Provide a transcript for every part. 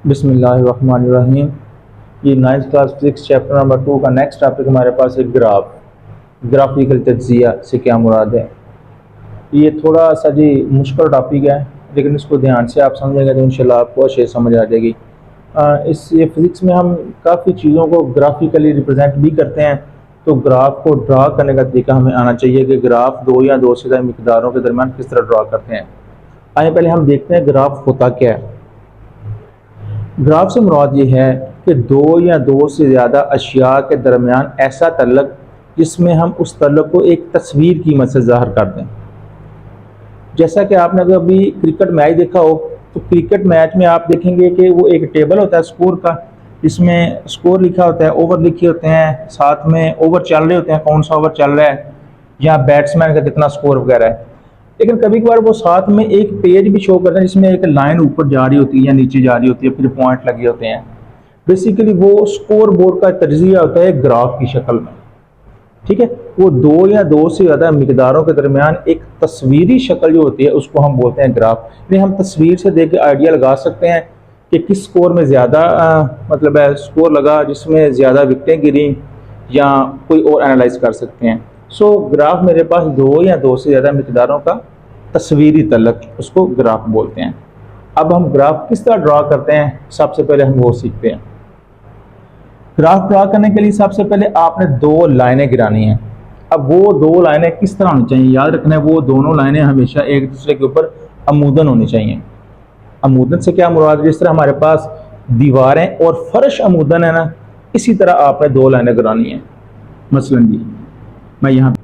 बिस्मिल्लाहिर्रहमानिर्रहीम। ये 9th class physics chapter number 2 का नेक्स्ट टॉपिक हमारे पास है ग्राफिकल तज्जिया से क्या मुराद है। ये थोड़ा सा जी मुश्किल टॉपिक है, लेकिन इसको ध्यान से आप समझेंगे तो इंशाल्लाह आपको अच्छे समझ आ जाएगी। इस ये फिज़िक्स में हम काफ़ी चीज़ों को ग्राफिकली रिप्रेजेंट भी करते हैं, तो ग्राफ को ड्रा करने का तरीका हमें आना चाहिए कि ग्राफ दो या दो से ज़्यादा मिक़दारों के दरमियान किस तरह ड्रा करते हैं। आइए पहले हम देखते हैं ग्राफ होता क्या है। ग्राफ से मुराद ये है कि दो या दो से ज़्यादा अशिया के दरमियान ऐसा तल्लक जिसमें हम उस तल्लक को एक तस्वीर की मदद से ज़ाहिर कर दें। जैसा कि आपने कभी क्रिकेट मैच देखा हो, तो क्रिकेट मैच में आप देखेंगे कि वो एक टेबल होता है स्कोर का, जिसमें स्कोर लिखा होता है, ओवर लिखे होते हैं, साथ में ओवर चल रहे होते हैं, कौन सा ओवर चल रहा है या बैट्समैन का कितना स्कोर वगैरह है। लेकिन कभी कभार वो साथ में एक पेज भी शो करते हैं जिसमें एक लाइन ऊपर जा रही होती है या नीचे जा रही होती है, फिर पॉइंट लगे होते हैं। बेसिकली वो स्कोर बोर्ड का तज्जिया होता है ग्राफ की शक्ल में। ठीक है, वो दो या दो से ज़्यादा मिक़दारों के दरमियान एक तस्वीरी शक्ल जो होती है उसको हम बोलते हैं ग्राफ। यानी हम तस्वीर से देख के आइडिया लगा सकते हैं कि किस स्कोर में ज़्यादा मतलब है स्कोर लगा, जिसमें ज़्यादा विकेटें गिरी, या कोई और एनालाइज कर सकते हैं। सो ग्राफ मेरे पास दो या दो से ज़्यादा मिक़दारों का तस्वीरी तल्लक, उसको ग्राफ बोलते हैं। अब हम ग्राफ किस तरह ड्रा करते हैं, सबसे पहले हम वो सीखते हैं। ग्राफ ड्रा करने के लिए सबसे पहले आपने दो लाइनें गिरानी हैं। अब वो दो लाइनें किस तरह होनी चाहिए, याद रखना है वो दोनों लाइनें हमेशा एक दूसरे के ऊपर अमूदन होनी चाहिए। अमूदन से क्या मुराद, जिस तरह हमारे पास दीवारें और फर्श अमूदन है ना, इसी तरह आपने दो लाइनें गिरानी हैं। मसलन जी मैं यहाँ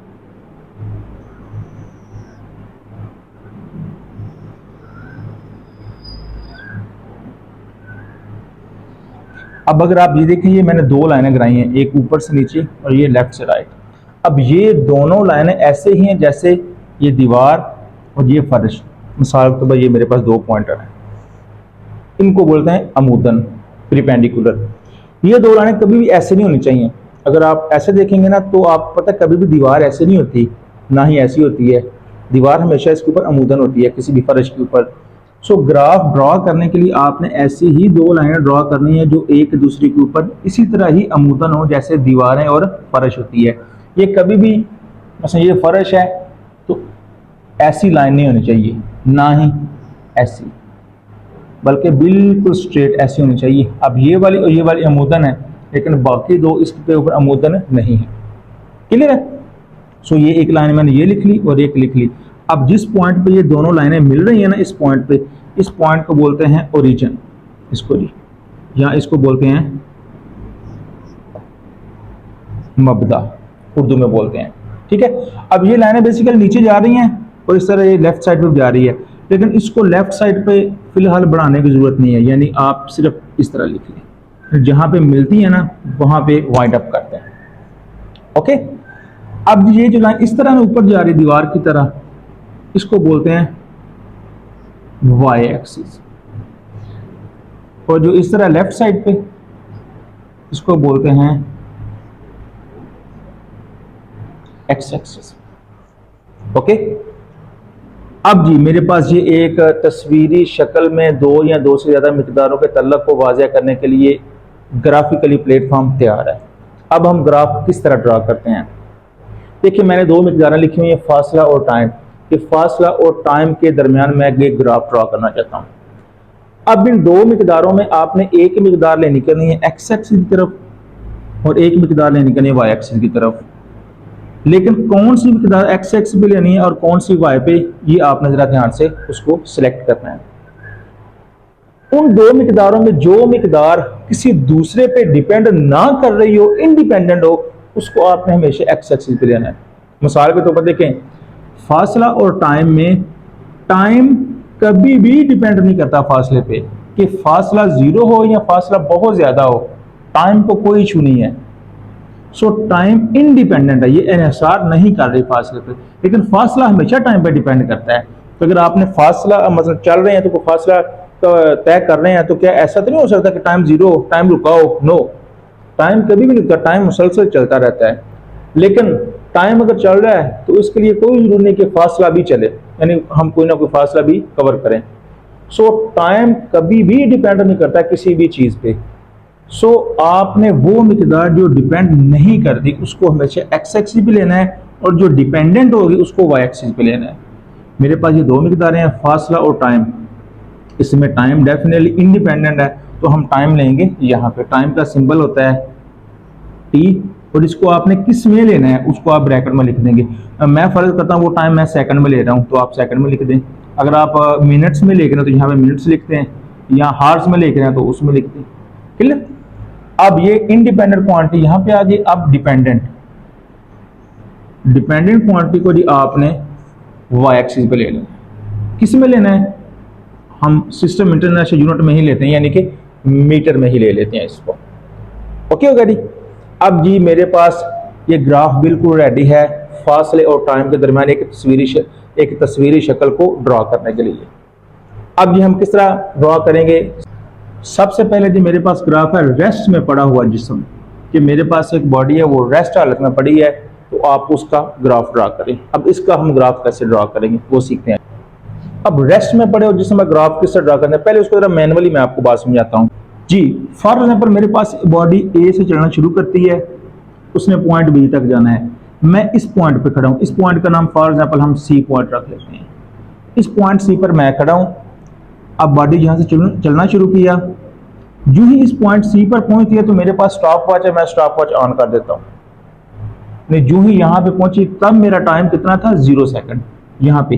अब अगर आप ये देखें, ये मैंने दो लाइनें गिराई हैं, एक ऊपर से नीचे और ये लेफ्ट से राइट। अब ये दोनों लाइनें ऐसे ही हैं जैसे ये दीवार और ये फर्श। मिसाल के तौर पर ये मेरे पास दो पॉइंटर हैं, इनको बोलते हैं अमूदन, परपेंडिकुलर। ये दो लाइनें कभी भी ऐसे नहीं होनी चाहिए। अगर आप ऐसे देखेंगे ना तो आप पता कभी भी दीवार ऐसे नहीं होती, ना ही ऐसी होती है। दीवार हमेशा इसके ऊपर अमूदन होती है, किसी भी फर्श के ऊपर। सो ग्राफ ड्रॉ करने के लिए आपने ऐसी ही दो लाइनें ड्रॉ करनी है जो एक दूसरे के ऊपर इसी तरह ही अमूदन हो जैसे दीवारें और फर्श होती है। ये कभी भी, मतलब ये फर्श है तो ऐसी लाइन नहीं होनी चाहिए, ना ही ऐसी, बल्कि बिल्कुल स्ट्रेट ऐसी होनी चाहिए। अब ये वाली और ये वाली अमूदन है, लेकिन बाकी दो इसके ऊपर अमूदन नहीं है। क्लियर है? सो ये एक लाइन मैंने ये लिख ली और एक लिख ली। अब जिस पॉइंट पे ये दोनों लाइनें मिल रही है ना, इस पॉइंट पे, इस पॉइंट को बोलते हैं ओरिजिन, इसको जी, या इसको बोलते हैं मबदा, उर्दू में बोलते हैं। ठीक है, अब ये लाइनें बेसिकली नीचे जा रही हैं और इस तरह ये लेफ्ट साइड पे जा रही है, लेकिन इसको लेफ्ट साइड पे फिलहाल बढ़ाने की जरूरत नहीं है, यानी आप सिर्फ इस तरह लिख लें, जहां पे मिलती है ना वहां पे वाइंड अप करते हैं। ओके, अब ये जो लाइन इस तरह ऊपर जा रही दीवार की तरह, इसको बोलते हैं वाई एक्सिस, और जो इस तरह लेफ्ट साइड पे, इसको बोलते हैं एक्स एक्सिस। ओके, अब जी मेरे पास ये एक तस्वीरी शक्ल में दो या दो से ज्यादा मिक़दारों के तल्लक को वाज़ेह करने के लिए ग्राफिकली प्लेटफॉर्म तैयार है। अब हम ग्राफ किस तरह ड्रा करते हैं। देखिए मैंने दो मिक़दारें लिखी हुई हैं, फासला और टाइम। कि फासला और टाइम के दरमियान मैं ये ग्राफ ड्रा करना चाहता हूं। अब इन दो मिक़दारों में आपने एक मिक़दार लेनी करनी है एक्स एक्सिस की तरफ और एक मिक़दार लेनी करनी है वाई एक्सिस की तरफ। लेकिन कौन सी मिक़दार एक्स एक्सिस पे लेनी है और कौन सी वाई पे, ये आपने जरा ध्यान से उसको सिलेक्ट करना है। उन दो मिक़दारों में जो मिक़दार किसी दूसरे पे डिपेंड ना कर रही हो, इंडिपेंडेंट हो, उसको आपने हमेशा एक्स एक्सिस पे लेना है। मिसाल के तौर पर देखें, फासला और टाइम में टाइम कभी भी डिपेंड नहीं करता फासले पे, कि फासला जीरो हो या फासला बहुत ज्यादा हो, टाइम को कोई इशू नहीं है। सो टाइम इंडिपेंडेंट है, ये इन्हिसार नहीं कर रही फासले पे, लेकिन फासला हमेशा टाइम पे डिपेंड करता है। तो अगर आपने फासला मतलब चल रहे हैं तो फासला तय कर रहे हैं, तो क्या ऐसा तो नहीं हो सकता कि टाइम जीरो हो, टाइम रुकाओ? नो, टाइम कभी भी नहीं रुकता, टाइम मुसलसल चलता रहता है। लेकिन टाइम अगर चल रहा है तो इसके लिए कोई जरूरी नहीं कि फासला भी चले, यानी हम कोई ना कोई फासला भी कवर करें। सो टाइम कभी भी डिपेंड नहीं करता किसी भी चीज पे। सो आपने वो मिकदार जो डिपेंड नहीं करती उसको हमेशा एक्स एक्सिस पे लेना है, और जो डिपेंडेंट होगी उसको वाई एक्सिस पे लेना है। मेरे पास ये दो मिकदारें हैं, फासला और टाइम। इसमें टाइम डेफिनेटली इंडिपेंडेंट है, तो हम टाइम लेंगे। यहाँ पे टाइम का सिंबल होता है टी, और इसको आपने किस में लेना है उसको आप ब्रैकेट में लिख देंगे। मैं फर्ज करता हूँ वो टाइम मैं सेकंड में ले रहा हूँ, तो आप सेकंड में लिख दें। अगर आप मिनट्स में लेके ना तो यहाँ पे मिनट्स लिखते हैं, या हार्स में लेके ना तो उसमें लिखते हैं। क्लियर? अब ये इंडिपेंडेंट क्वांटिटी यहाँ पे आ गई। अब डिपेंडेंट क्वांटिटी को जी आपने वाई एक्सिस पे ले लेना है। किस में लेना है? हम सिस्टम इंटरनेशनल यूनिट में ही लेते हैं, यानी कि मीटर में ही ले लेते हैं इसको। ओके होगा जी। अब जी मेरे पास ये ग्राफ बिल्कुल रेडी है फासले और टाइम के दरमियान एक तस्वीरी शक्ल को ड्रॉ करने के लिए। अब ये हम किस तरह ड्रॉ करेंगे? सबसे पहले जी मेरे पास ग्राफ है रेस्ट में पड़ा हुआ जिस्म, कि मेरे पास एक बॉडी है वो रेस्ट हालत में पड़ी है, तो आप उसका ग्राफ ड्रॉ करें। अब इसका हम ग्राफ कैसे ड्रॉ करेंगे वो सीखते हैं। अब रेस्ट में पड़े हो जिसमें ग्राफ किस तरह ड्रॉ करना है, पहले उसको जरा मैनुअली मैं आपको बात समझाता हूँ जी। फॉर एग्जाम्पल मेरे पास बॉडी ए से चलना शुरू करती है, उसने पॉइंट बी तक जाना है। मैं इस पॉइंट पे खड़ा हूँ, इस पॉइंट का नाम फॉर एग्जाम्पल हम सी पॉइंट रख लेते हैं। इस पॉइंट सी पर मैं खड़ा हूँ। अब बॉडी यहाँ से चलना शुरू किया, जो ही इस पॉइंट सी पर पहुंचती है तो मेरे पास स्टॉप वॉच है, मैं स्टॉप वॉच ऑन कर देता हूँ। नहीं, जो ही यहाँ पे पहुंची तब मेरा टाइम कितना था? 0 सेकंड यहाँ पे।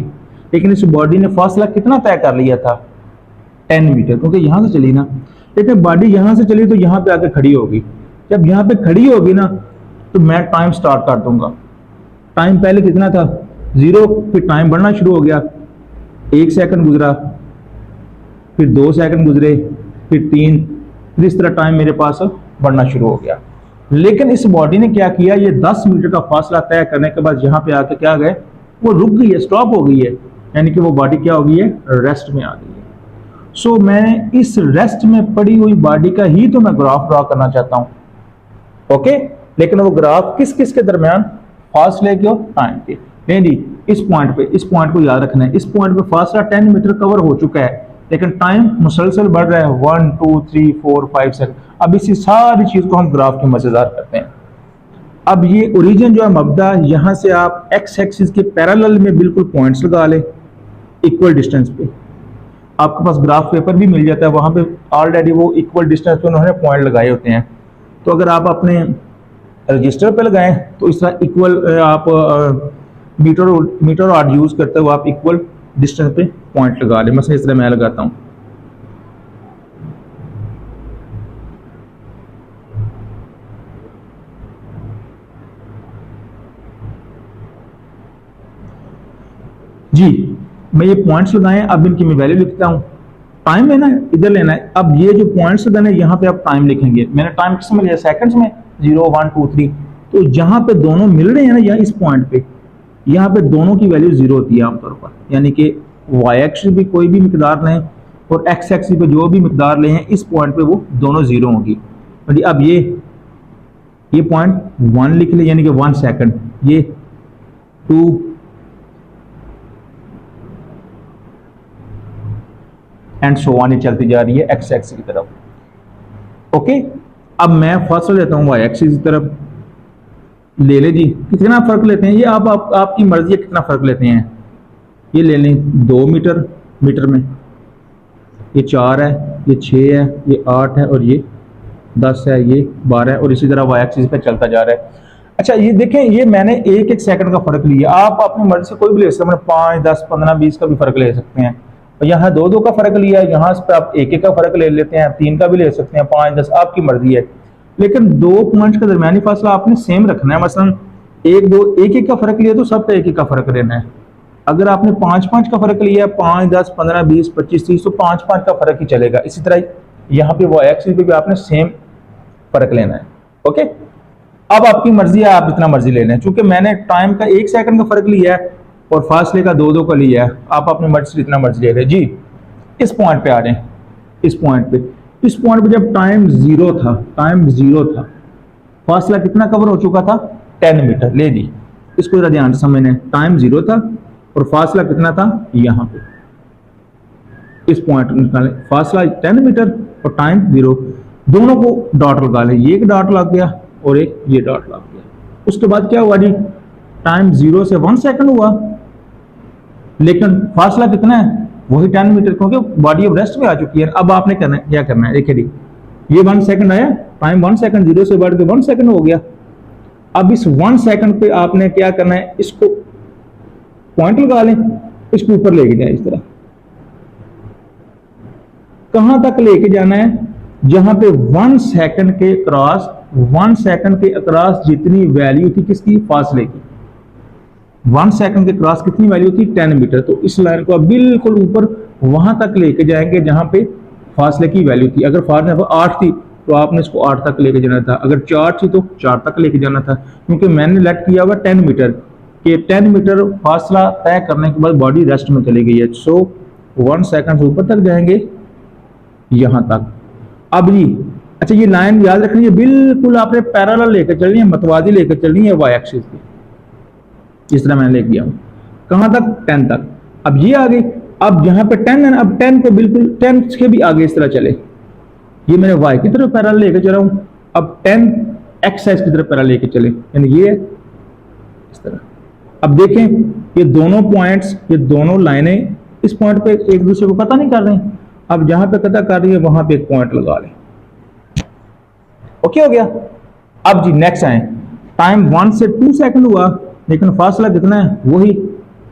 लेकिन इस बॉडी ने फासला कितना तय कर लिया था? 10 मीटर, क्योंकि यहाँ से चली ना। लेकिन बॉडी यहाँ से चली तो यहाँ पे आके खड़ी होगी। जब यहाँ पे खड़ी होगी ना तो मैं टाइम स्टार्ट कर दूंगा। टाइम पहले कितना था? 0, फिर टाइम बढ़ना शुरू हो गया। 1 सेकंड गुजरा, फिर 2 सेकंड गुजरे, फिर 3, फिर इस तरह टाइम मेरे पास बढ़ना शुरू हो गया। लेकिन इस बॉडी ने क्या किया? ये 10 मीटर का फासला तय करने के बाद यहाँ पे आके क्या गए? वो रुक गई है, स्टॉप हो गई है, यानी कि वो बॉडी क्या हो गई है? रेस्ट में आ गई है। सो मैं इस रेस्ट में पड़ी हुई बॉडी का ही तो मैं ग्राफ ड्रॉ करना चाहता हूँ। ओके, लेकिन वो ग्राफ किस किस के दरमियान? फासले के और टाइम के। नहीं जी, इस पॉइंट को याद रखना है। इस पॉइंट पे फासला 10 मीटर कवर हो चुका है, लेकिन टाइम मुसलसल बढ़ रहा है, 1 2 3 4 5 सेकंड। अब इसी सारी चीज को हम ग्राफ के मजेदार करते हैं। अब ये ओरिजिन जो है मबदा, यहां से आप एक्स एक्सिस के पैरेलल में बिल्कुल पॉइंट्स लगा ले इक्वल डिस्टेंस पे। आपके पास ग्राफ पेपर भी मिल जाता है, वहां पे ऑलरेडी वो इक्वल डिस्टेंस पे उन्होंने पॉइंट लगाए होते हैं। तो अगर आप अपने रजिस्टर पे लगाएं तो इस तरह इक्वल आप मीटर आर्ट यूज करते हो, आप इक्वल डिस्टेंस पे पॉइंट लगा ले। मसलन इस तरह मैं लगाता हूं। जी, मैं ये पॉइंट्स लगाए, अब इनकी मैं वैल्यू लिखता हूं। टाइम लेना है, इधर लेना है। अब ये जो पॉइंट्स लगाने यहाँ पे आप टाइम लिखेंगे। मैंने टाइम किस में लिया? सेकंड्स में, 0 1 2 3। तो जहां पे दोनों मिल रहे हैं ना, यहाँ इस पॉइंट पे, यहाँ पे दोनों की वैल्यू 0 होती है आमतौर पर, यानी कि वाई एक्सिस भी कोई भी मिकदार लें और एक्स एक्सिस पे जो भी मिकदार ले हैं, इस पॉइंट पे वो दोनों 0 होंगी। अब ये पॉइंट 1 लिख ले, यानी कि 1 सेकंड, ये 2 एंड सो ऑन, ये चलती जा रही है एक्स एक्सिस की तरफ। ओके, अब मैं फासला लेता हूँ वाई एक्सिस की तरफ। ले ले जी, कितना फर्क लेते हैं ये आपकी मर्जी है कितना फर्क लेते हैं। ये ले लें 2 मीटर में, ये 4 है, ये 6 है, ये 8 है, और ये 10 है, ये 12 है, और इसी तरह वाई एक्सिस पे चलता जा रहा है। अच्छा, ये देखें, ये मैंने 1 सेकंड का फर्क लिया। आप अपनी मर्जी से कोई भी ले सकते हैं, 5 10 15 20 का भी फर्क ले सकते हैं। और यहाँ 2 का फर्क लिया है, यहाँ पे आप 1 का फर्क ले लेते हैं, 3 का भी ले सकते हैं, 5 10, आपकी मर्जी है। लेकिन 2 पॉइंट्स का दरमियानी फासला आपने सेम रखना है। मसलन 1 2 1 का फर्क लिया तो सबका 1 का फर्क लेना है। अगर आपने 5 5 का फर्क लिया, 5 10 15 20 25 30, तो 5 5 का फर्क ही चलेगा। इसी तरह यहाँ पे वाई एक्सिस पे भी आपने सेम फर्क लेना है। ओके, अब आपकी मर्जी है, आप जितना मर्जी ले लें। चूंकि मैंने टाइम का 1 सेकंड का फर्क लिया है और फासले का 2 का लिया है, आप अपनी मर्जी से जितना मर्जी ले लें। जी, इस पॉइंट पे आ रहे हैं। इस पॉइंट पे जब टाइम 0 था, फासला कितना कवर हो चुका था? 10 मीटर। ले जी, इसको जरा ध्यान से समझना है। टाइम 0 था और फासला कितना था? यहाँ पे इस पॉइंट निकालें, फासला 10 मीटर और टाइम 0, दोनों को डॉट लगा लें, ये एक डॉट लग गया और एक ये डॉट लग गया। उसके बाद क्या हुआ जी, टाइम 0 से 1 सेकंड हुआ, लेकिन फासला कितना है, वही 10 मीटर, क्योंकि बॉडी ऑफ रेस्ट में आ चुकी है। अब आपने करना है, क्या करना है, देखिए जी, ये 1 सेकंड आया, टाइम 1 सेकंड 0 से बढ़ के 1 सेकंड हो गया। अब इस 1 सेकंड पे आपने क्या करना है, इसको पॉइंट लगा लें, इसको ऊपर लेके जाए, इस तरह कहां तक लेके जाना है, जहां पे 1 सेकंड के क्रॉस, 1 सेकंड के अक्रॉस जितनी वैल्यू थी किसकी, फासले की, 1 सेकंड के क्रॉस कितनी वैल्यू थी, 10 मीटर। तो इस लाइन को आप बिल्कुल ऊपर वहां तक लेके जाएंगे जहां पे फासले की वैल्यू थी। अगर फॉर एग्जाम्पल 8 थी तो आपने इसको 8 तक लेके जाना था, अगर 4 थी तो 4 तक लेके जाना था, क्योंकि मैंने लेट किया हुआ 10 मीटर के 10 मीटर फासला तय करने के बाद बॉडी रेस्ट में चली गई है। सो 1 सेकंड से ऊपर तक जाएंगे यहां तक। अब जी अच्छा, ये लाइन याद रखनी है, बिल्कुल आपने पैरेलल लेकर चलनी है, मतवादी लेकर चलनी है वाई एक्सिस की, इस तरह मैंने लिख दिया हूं। कहां तक, 10 तक। अब ये आ गई, अब जहां पे 10 है ना, अब 10 को बिल्कुल 10 के भी आगे इस तरह चले, ये मैंने वाई की तरफ पैरेलल लेकर चला हूं। अब 10 एक्स की तरफ पैरेलल लेकर चले, यानी ये इस तरह। अब देखें ये दोनों पॉइंट्स, ये दोनों लाइनें इस पॉइंट पे एक दूसरे को पता नहीं कर रही। अब जहां पे कता कर रही है वहां पे एक पॉइंट लगा लें, ओके हो गया। अब जी नेक्स्ट आए, टाइम 1 से 2 सेकंड हुआ, लेकिन फासला कितना है, वही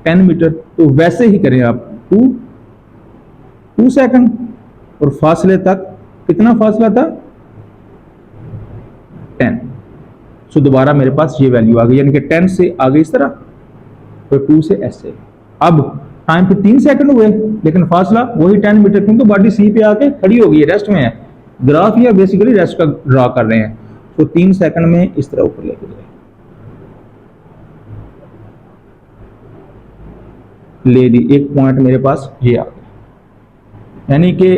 10 मीटर। तो वैसे ही करें आप, 2 सेकंड और फासले तक कितना फासला था, 10। सो दोबारा मेरे पास ये वैल्यू आ गई, यानी कि 10 से आगे इस तरह और 2 से ऐसे। अब टाइम पे 3 सेकंड हुए, लेकिन फासला वही 10 मीटर, क्योंकि बॉडी सी पे आके खड़ी हो गई है, रेस्ट में है। ग्राफ या बेसिकली रेस्ट का ड्रा कर रहे हैं। तो 3 सेकंड में इस तरह ऊपर लेके जाए, ले दी, एक पॉइंट मेरे पास ये आ गया। यानी कि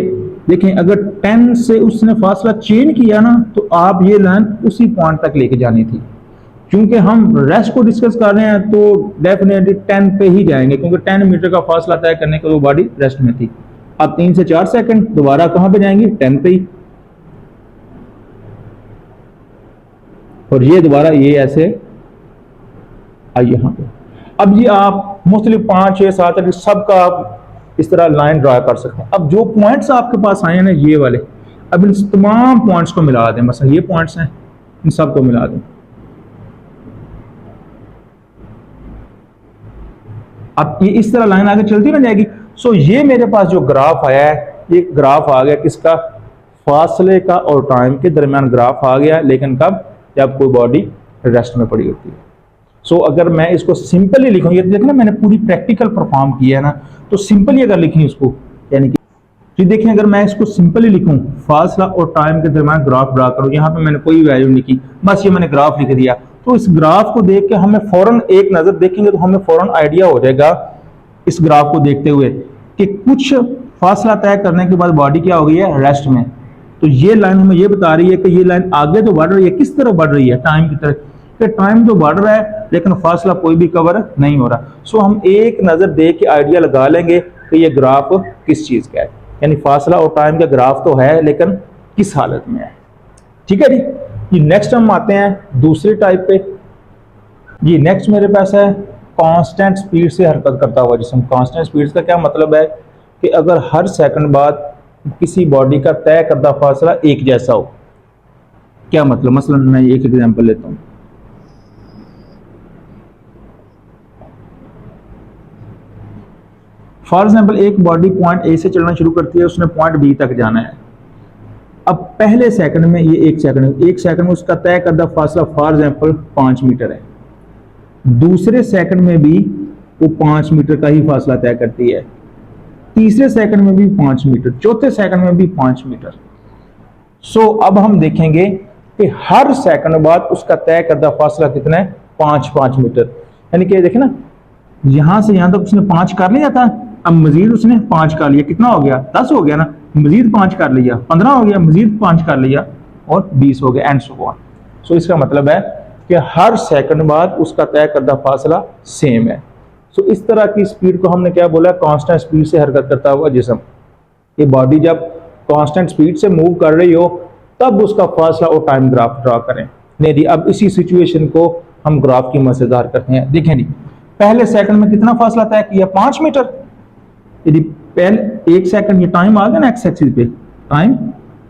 देखें, अगर 10 से उसने फासला चेंज किया ना, तो आप ये लाइन उसी पॉइंट तक लेके जानी थी। क्योंकि हम रेस्ट को डिस्कस कर रहे हैं तो डेफिनेटली 10 पे ही जाएंगे, क्योंकि 10 मीटर का फासला तय करने के वो बॉडी रेस्ट में थी। अब 3 से 4 सेकंड दोबारा कहां पे जाएंगे, 10 पे ही, और ये दोबारा ये ऐसे आई यहां पे। अब ये आप मोस्टली 5, 6, 7 तक सबका आप इस तरह लाइन ड्रा कर सकते हैं। अब जो पॉइंट्स आपके पास आए हैं ना, ये वाले, अब इन तमाम पॉइंट्स को मिला दें, मतलब ये पॉइंट्स हैं, इन सबको मिला दें। अब ये इस तरह लाइन आगे चलती ना जाएगी। सो ये मेरे पास जो ग्राफ आया है, ये ग्राफ आ गया किसका, फासले का और टाइम के दरमियान ग्राफ आ गया, लेकिन कब, जब कोई बॉडी रेस्ट में पड़ी होती है। सो अगर मैं इसको सिंपली लिखूं, ये देखना मैंने पूरी प्रैक्टिकल परफॉर्म किया है ना, तो सिंपली अगर लिखें इसको, यानी कि देखें अगर मैं इसको सिंपली लिखूं, फासला और टाइम के दरमियान ग्राफ ड्रा करूं, यहां पे मैंने कोई वैल्यू नहीं की, बस ये मैंने ग्राफ लिख दिया। तो इस ग्राफ को देख के हमें फौरन, एक नजर देखेंगे तो हमें फौरन आइडिया हो जाएगा इस ग्राफ को देखते हुए कि कुछ फासला तय करने के बाद बॉडी क्या हो गई है, रेस्ट में। तो ये लाइन हमें ये बता रही है कि ये लाइन आगे तो बढ़ रही है, किस तरह बढ़ रही है, टाइम की तरफ, कि टाइम तो बढ़ रहा है लेकिन फासला कोई भी कवर नहीं हो रहा। सो हम एक नजर देख के आइडिया लगा लेंगे कि ये ग्राफ किस चीज का है, यानी फासला और टाइम का ग्राफ तो है लेकिन किस हालत में है। ठीक है जी। नेक्स्ट हम आते हैं दूसरी टाइप पे। जी नेक्स्ट मेरे पास है कांस्टेंट स्पीड से हरकत करता हुआ जिस्म। कांस्टेंट स्पीड का क्या मतलब है कि अगर हर सेकंड बाद किसी बॉडी का तय करदा फासला एक जैसा हो। क्या मतलब, मसलन मैं एक एग्जांपल लेता हूं, फॉर एग्जांपल एक बॉडी पॉइंट ए से चलना शुरू करती है, उसने पॉइंट बी तक जाना है। अब पहले सेकंड में ये एक सेकंड में उसका तय करदा फासला फॉर एग्जांपल 5 मीटर है। दूसरे सेकंड में भी वो 5 मीटर का ही फासला तय करती है, तीसरे सेकंड में भी 5 मीटर, चौथे सेकंड में भी 5 मीटर। सो अब हम देखेंगे कि हर सेकंड बाद उसका तय करदा फासला कितना है, 5-5 मीटर। यानी कि देखें ना, यहां से यहां तक उसने 5 कर लिया था, अब मजीद उसने 5 कर लिया, कितना हो गया, 10 हो गया ना, मजीद 5 कर लिया, 15 हो गया, मजीद 5 कर लिया और 20 हो गया, एंड सो ऑन। सो इसका मतलब है कि हर सेकंड बाद उसका तय करदा फासला सेम है। सो इस तरह की स्पीड को हमने क्या बोला, कांस्टेंट स्पीड से हरकत करता हुआ जिस्म। ये बॉडी जब कांस्टेंट स्पीड से मूव कर रही हो तब उसका फासला और टाइम ग्राफ ड्रा करें। नहीं जी, अब इसी सिचुएशन को हम ग्राफ की मदद से ज़ाहिर करते हैं। देखें जी, पहले सेकंड में कितना फासला तय किया, 5 मीटर। यदि पहले 1 सेकंड, ये टाइम आ गया ना एक्स एक्सिस पे, टाइम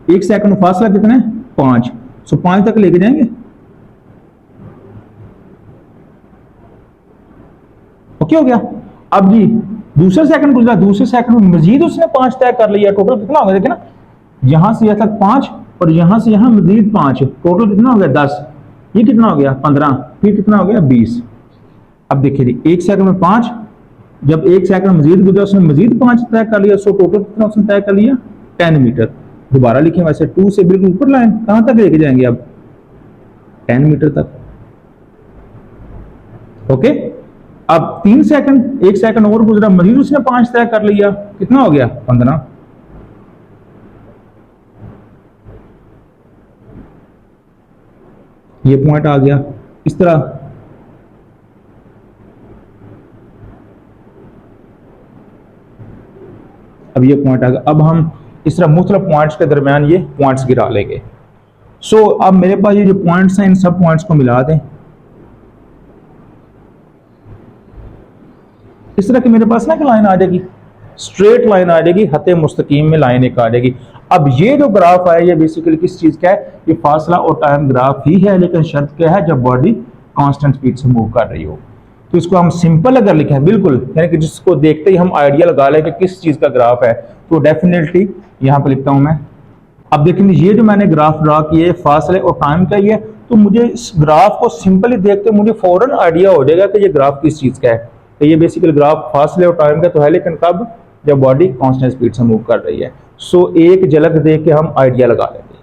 1 सेकंड फासला कितना है, 5। सो 5 तक लेके जाएंगे। ओके हो गया। अब जी दूसरे सेकंड गुजरा, दूसरे सेकंड में मजीद उसने 5 तय कर लिया। टोटल कितना हो गया, देखिए ना, यहां से यहां तक 5 और यहां से यहां मजीद 5, टोटल कितना हो गया 10। ये कितना हो गया 15, फिर कितना हो गया 20। अब देखिए जी 1 सेकंड में 5, जब 1 सेकंड मजीद गुजरा उसने मजीद 5 तय कर लिया। सो टोटल कितना उसने तय कर लिया, 10 मीटर। दोबारा लिखें वैसे 2 से बिल्कुल ऊपर लाइन, कहां तक लेके जाएंगे अब, 10 मीटर तक। ओके। अब 3 सेकंड, 1 सेकंड और गुजरा, मजीद उसने 5 तय कर लिया, कितना हो गया 15। ये पॉइंट आ गया इस तरह। अब ये पॉइंट आ गया। अब हम इस तरह मुख्तलिफ पॉइंट्स के दरमियान ये पॉइंट्स गिरा लेंगे। सो अब मेरे पास ये जो पॉइंट्स हैं इन सब पॉइंट्स को मिला दें। इस तरह की मेरे पास ना एक लाइन आ जाएगी, स्ट्रेट लाइन आ जाएगी, हते मुस्तकीम में लाइन एक आ जाएगी। अब ये जो ग्राफ है ये बेसिकली किस चीज का है, ये फासला और टाइम ग्राफ ही है, लेकिन शर्त क्या है, जब बॉडी कांस्टेंट स्पीड से मूव कर रही हो। तो इसको हम सिंपल अगर लिखें बिल्कुल, यानी कि जिसको देखते ही हम आइडिया लगा लें कि किस चीज का ग्राफ है, तो डेफिनेटली यहां पर लिखता हूं मैं। अब देखिए ये जो मैंने ग्राफ ड्रा किए फासले और टाइम का ही है, तो मुझे इस ग्राफ को सिंपली देखते मुझे फौरन आइडिया हो जाएगा कि ये ग्राफ किस चीज का है। तो ये बेसिकली ग्राफ फासले और टाइम का तो है, लेकिन कब, जब बॉडी कांस्टेंट स्पीड से मूव कर रही है। सो एक झलक देख के हम आइडिया लगा लेंगे।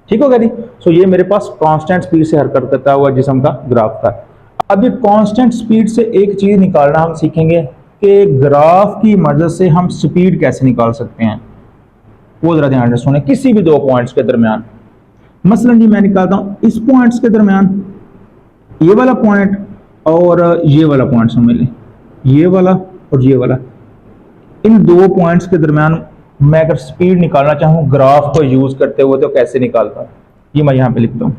ठीक होगा जी। सो ये मेरे पास कांस्टेंट स्पीड से हरकत करता हुआ जिस्म का ग्राफ था। अब ये कांस्टेंट स्पीड से एक चीज निकालना हम सीखेंगे कि ग्राफ की मदद से हम स्पीड कैसे निकाल सकते हैं। वो जरा ध्यान से सुने। किसी भी 2 पॉइंट्स के दरमियान, मसलन जी मैं निकालता हूं इस पॉइंट्स के दरमियान, ये वाला पॉइंट और ये वाला पॉइंट समझ लें, ये वाला और ये वाला, इन 2 पॉइंट्स के दरमियान मैं अगर स्पीड निकालना चाहूं ग्राफ को यूज करते हुए, तो कैसे निकालता हूं, ये मैं यहां पे लिखता हूं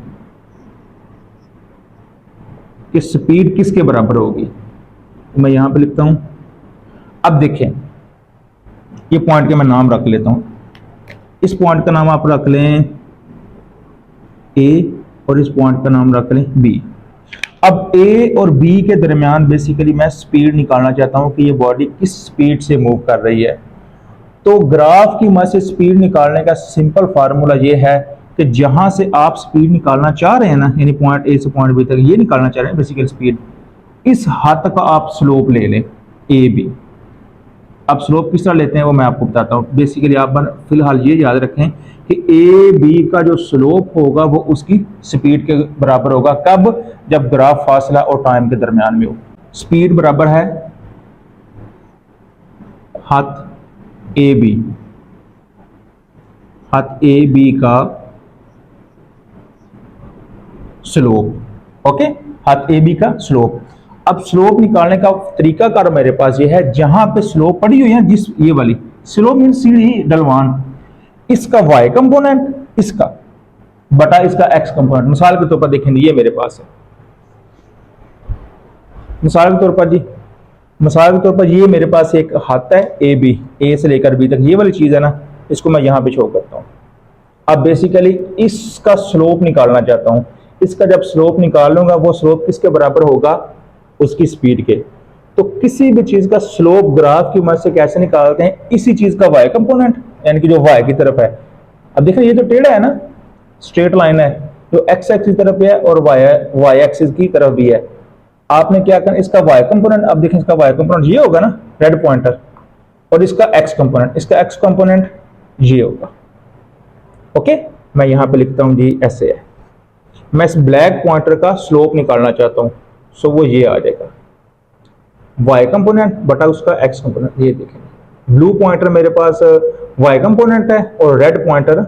कि स्पीड किसके बराबर होगी। मैं यहां पे लिखता हूं। अब देखें ये पॉइंट के मैं नाम रख लेता हूं। इस पॉइंट का नाम आप रख लें ए और इस पॉइंट का नाम रख लें बी। अब ए और बी के दरमियान बेसिकली मैं स्पीड निकालना चाहता हूं कि ये बॉडी किस स्पीड से मूव कर रही है। तो ग्राफ की मदद से स्पीड निकालने का सिंपल फार्मूला ये है कि जहां से आप स्पीड निकालना चाह रहे हैं ना, यानी पॉइंट ए से पॉइंट बी तक ये निकालना चाह रहे हैं बेसिकल स्पीड, इस हद तक आप स्लोप ले लें ए बी। अब स्लोप किस तरह लेते हैं वो मैं आपको बताता हूं। बेसिकली आप फिलहाल ये याद रखें कि ए बी का जो स्लोप होगा वो उसकी स्पीड के बराबर होगा। कब, जब ग्राफ फासला और टाइम के दरमियान में हो। स्पीड बराबर है हाथ ए बी, हाथ ए बी का स्लोप। ओके, हाथ ए बी का स्लोप। अब स्लोप निकालने का तरीका कार मेरे पास ये है, जहां पे स्लोप पड़ी हुई है, जिस ये वाली स्लोप मीन सीढ़ी ढलवान, इसका वाई कंपोनेंट, इसका बटा इसका एक्स कंपोनेंट। मिसाल के तौर पर देखेंगे ये मेरे पास है, मिसाल के तौर पर जी, मिसाल के तौर पर ये मेरे पास एक हाथ है ए बी, ए से लेकर बी तक ये वाली चीज है ना, इसको मैं यहां पे शो करता हूं। अब बेसिकली इसका स्लोप निकालना चाहता हूं। इसका जब स्लोप निकाल लूंगा वो स्लोप किसके बराबर होगा, उसकी स्पीड के। तो किसी भी चीज का स्लोप ग्राफ की मदद से कैसे निकालते हैं, इसी चीज का वाई कंपोनेंट, यानी कि जो वाई की तरफ है। अब देखिए ये तो टेढ़ा है ना, स्ट्रेट लाइन है, जो एक्स एक्सिस की तरफ है और वाई एक्सिस की तरफ भी है। आपने क्या करना, इसका वाई कंपोनेंट, अब देखें इसका वाई कंपोनेंट ये होगा ना रेड पॉइंटर, और इसका एक्स कंपोनेंट, इसका एक्स कंपोनेंट ये होगा। ओके, मैं यहां पे लिखता हूं जी ऐसे है। मैं इस ब्लैक पॉइंटर का स्लोप निकालना चाहता हूं, सो वो ये आ जाएगा वाई कंपोनेंट बटा उसका एक्स कंपोनेंट। ये देखें ब्लू पॉइंटर मेरे पास वाई कंपोनेंट है और रेड पॉइंटर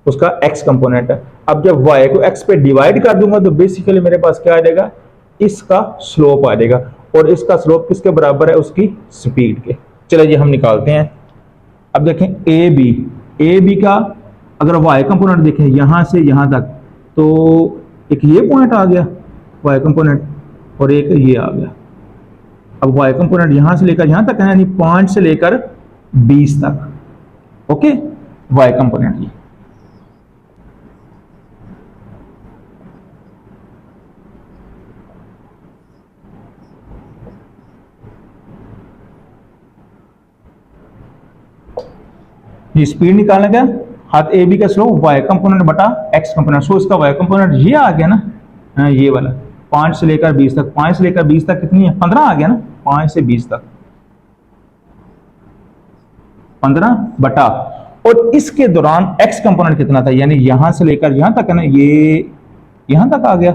उसका एक्स कंपोनेंट है। अब जब वाई को एक्स पे डिवाइड कर दूंगा तो बेसिकली मेरे पास क्या आ जाएगा, इसका स्लोप आ जाएगा, और इसका स्लोप किसके बराबर है, उसकी स्पीड के। चलिए ये हम निकालते हैं। अब देखें ए बी का अगर वाई कंपोनेंट देखें यहां से यहां तक, तो एक ये पॉइंट आ गया वाई कंपोनेंट और एक ये आ गया। अब वाई कंपोनेंट यहां से लेकर यहां तक है, यानी 5 से लेकर 20 तक। ओके, वाई कंपोनेंट ये स्पीड निकालना क्या, हाथ ए बी का स्लो वाई कंपोनेंट बटा एक्स कंपोनेंट। सो इसका वाई कंपोनेंट ये आ गया ना, ये वाला 5 से लेकर 20 तक। 5 से लेकर 20 तक कितनी है, 15 आ गया ना, 5 से 20 तक 15 बटा, और इसके दौरान एक्स कंपोनेंट कितना था, यानी यहां से लेकर यहां तक है ना, ये यहां तक आ गया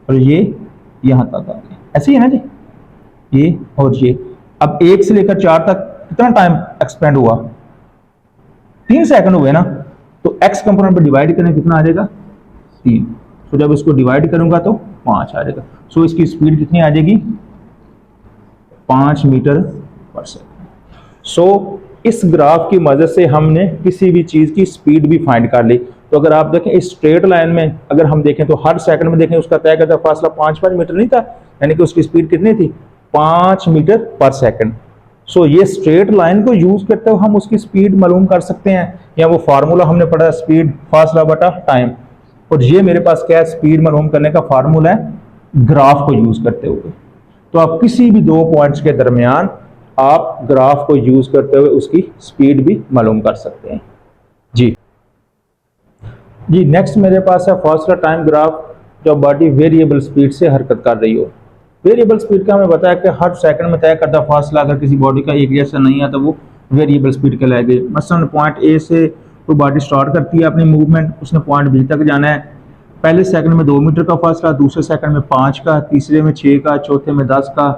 और ये यहां तक आ गया, ऐसे ही है ना जी, ये और ये। अब 1 से लेकर 4 तक कितना टाइम एक्सपेंड हुआ, 3 सेकंड हुए ना, तो एक्स कंपोनेंट पर डिवाइड करें कितना आ जाएगा, 3। तो जब इसको डिवाइड करूंगा तो 5 आ जाएगा। सो इसकी स्पीड कितनी आ जाएगी, 5 मीटर पर सेकंड। सो इस ग्राफ की मदद से हमने किसी भी चीज की स्पीड भी फाइंड कर ली। तो अगर आप देखें इस स्ट्रेट लाइन में अगर हम देखें तो हर सेकंड में देखें उसका तय करता फासला 5 मीटर नहीं था, यानी कि उसकी स्पीड कितनी थी, 5 मीटर पर सेकंड। सो ये स्ट्रेट लाइन को यूज करते हुए हम उसकी स्पीड मालूम कर सकते हैं, या वो फार्मूला हमने पढ़ा स्पीड फासला बटा टाइम, और ये मेरे पास क्या है, स्पीड मालूम करने का फार्मूला है ग्राफ को यूज करते हुए। तो आप किसी भी दो पॉइंट्स के दरमियान आप ग्राफ को यूज करते हुए उसकी स्पीड भी मालूम कर सकते हैं। जी नेक्स्ट मेरे पास है फासला टाइम ग्राफ, जब बॉडी वेरिएबल स्पीड से हरकत कर रही हो। वेरिएबल स्पीड का हमें बताया कि हर सेकंड में तय करता फासला अगर किसी बॉडी का एक जैसा नहीं है तो वो वेरिएबल स्पीड कहलाएगी। मसलन पॉइंट ए से कोई बॉडी स्टार्ट करती है अपनी मूवमेंट, उसने पॉइंट बी तक जाना है। पहले सेकंड में 2 मीटर का फासला, दूसरे सेकंड में 5 का, तीसरे में 6 का, चौथे में 10 का,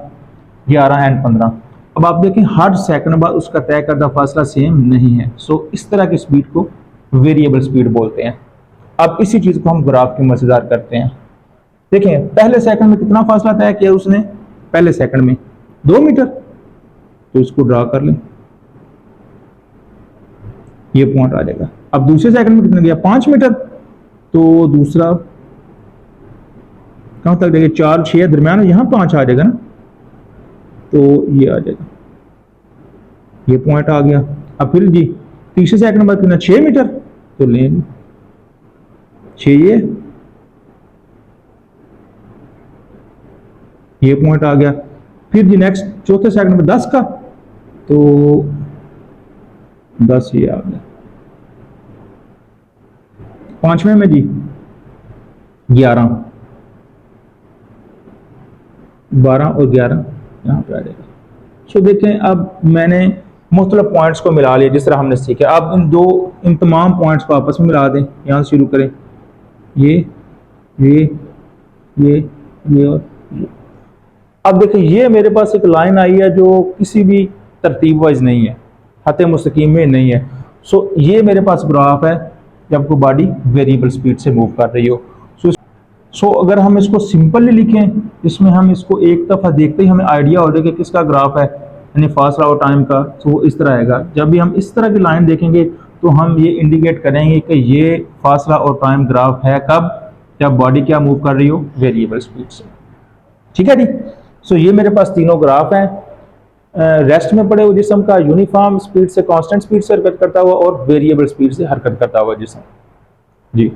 11 एंड 15। अब आप देखें हर सेकंड बाद उसका तय करता फासला सेम नहीं है। सो इस तरह की स्पीड को वेरिएबल स्पीड बोलते हैं। अब इसी चीज को हम ग्राफ की मजेदार करते हैं। देखें पहले सेकंड में कितना फासला तय किया उसने, पहले सेकंड में 2 मीटर, तो इसको ड्रा कर लें, ये पॉइंट आ जाएगा। अब दूसरे सेकंड में कितना गया, 5 मीटर, तो दूसरा कहां तक जाएगा, 4 6 दरमियान, यहां 5 आ जाएगा ना, तो ये आ जाएगा, ये पॉइंट आ गया। अब फिर जी तीसरे सेकंड बाद कितना, 6 मीटर, तो लें 6, ये पॉइंट आ गया। फिर जी नेक्स्ट चौथे सेकंड में 10 का, तो 10 ये आ गया। पांचवें में जी 11, 12 और 11 यहाँ पे आ जाएगा। सो देखें अब मैंने मुख्तलिफ पॉइंट्स को मिला लिया जिस तरह हमने सीखा। अब इन तमाम पॉइंट्स को आपस में मिला दें, यहाँ से शुरू करें, ये और ये। अब देखिए ये मेरे पास एक लाइन आई है जो किसी भी तरतीब वाइज नहीं है, खत मुस्तकीम में नहीं है। सो ये मेरे पास ग्राफ है जब कोई बॉडी वेरिएबल स्पीड से मूव कर रही हो। सो अगर हम इसको सिंपली लिखें, जिसमें हम इसको एक दफ़ा देखते ही हमें आइडिया हो जाए कि किसका ग्राफ है, यानी फासला और टाइम का, तो वो इस तरह आएगा। जब भी हम इस तरह की लाइन देखेंगे तो हम ये इंडिकेट करेंगे कि ये फासला और टाइम ग्राफ है कब, जब बॉडी क्या मूव कर रही हो, वेरिएबल स्पीड से। ठीक है जी। सो ये मेरे पास तीनों ग्राफ हैं। रेस्ट में पड़े हुए जिस्म का, यूनिफॉर्म स्पीड से कांस्टेंट स्पीड से हरकत करता हुआ, और वेरिएबल स्पीड से हरकत करता हुआ जिस्म। जी।